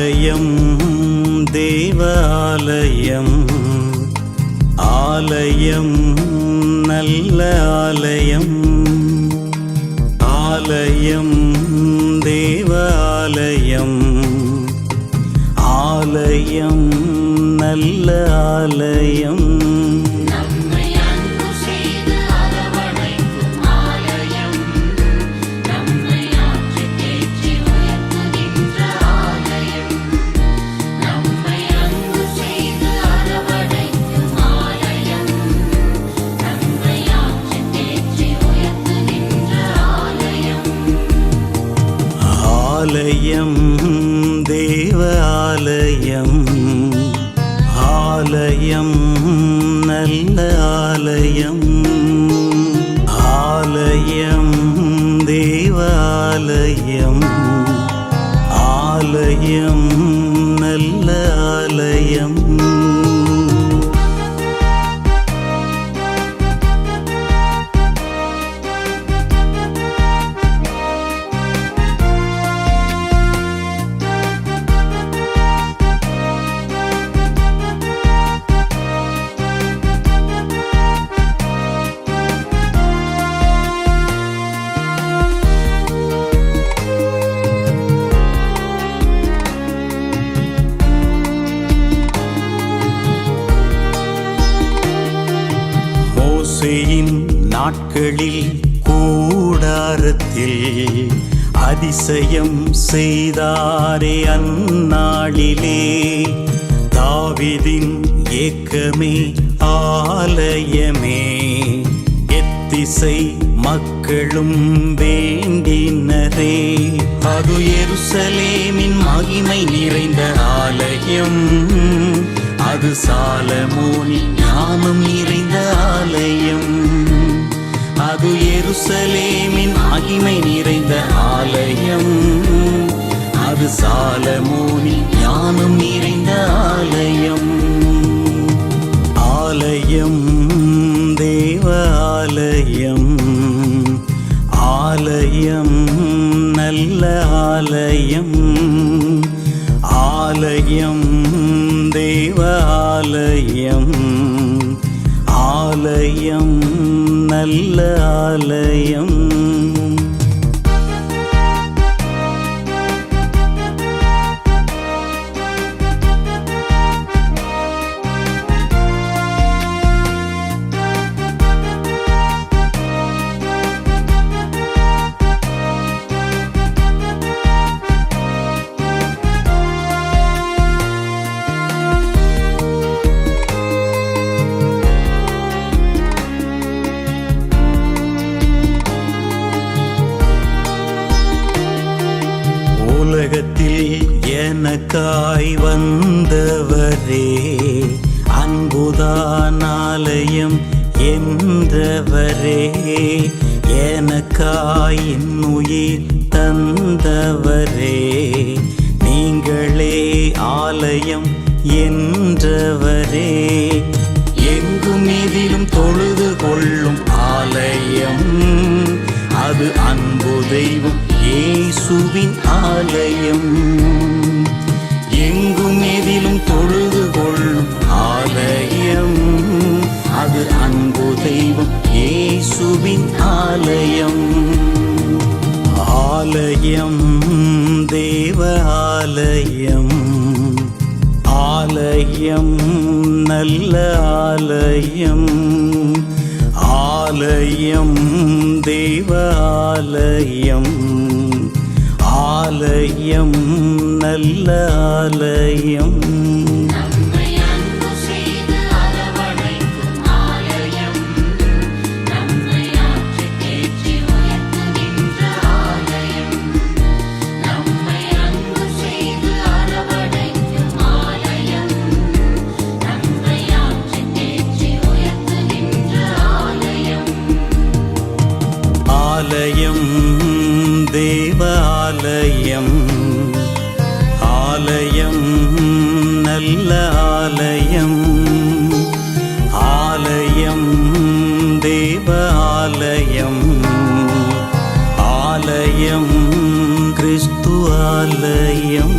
ஆலயம் தேவாலயம், ஆலயம் நல்ல ஆலயம், ஆலயம் தேவாலயம், ஆலயம் நல்ல ஆலயம். ஆலயம் தேவாலயம், ஆலயம் நல்ல ஆலயம், ஆலயம் தேவாலயம், ஆலயம் நல்ல ஆலயம். மோசேயின் நாட்களில் கூடாரத்தில் அதிசயம் செய்தாரே அந்நாளிலே, தாவீதின் ஏக்கமே ஆலயமே, எத்திசை மக்களும் வேண்டினரே. அது எருசலேமின் மகிமை நிறைந்த ஆலயம், அது சாலமோனின் ஞானம் நிறைந்த ஆலயம், அது எருசலேமின் மகிமை நிறைந்த ஆலயம், அது சாலமோனின் ஞானம் நிறைந்த ஆலயம். ஆலயம் தேவாலயம், ஆலயம் நல்ல ஆலயம், ஆலயம் தேவாலயம், ஆலயம் நல்ல ஆலயம். உலகத்தில் எனக்காய் வந்தவரே, அன்புதான் ஆலயம் என்றவரே, எனக்காய் இன்னுயிர் தந்தவரே, நீங்களே ஆலயம் என்றவரே, எங்கும் இதிலும் தொழுது கொள்ளும் ஆலயம், அது அன்பு தெய்வம் இயேசுவின் ஆலயம், எங்கும் எதிலும் தொழுது கொள்ளும் ஆலயம், அது அன்பு தெய்வம் இயேசுவின் ஆலயம். ஆலயம் தேவ ஆலயம், ஆலயம் நல்ல ஆலயம், ஆலயம் தேவாலயம், ஆலயம் நல்ல ஆலயம். ஆலயம் தேவாலயம், ஆலயம் நல்ல ஆலயம், ஆலயம் தேவாலயம், ஆலயம் கிறிஸ்து ஆலயம்.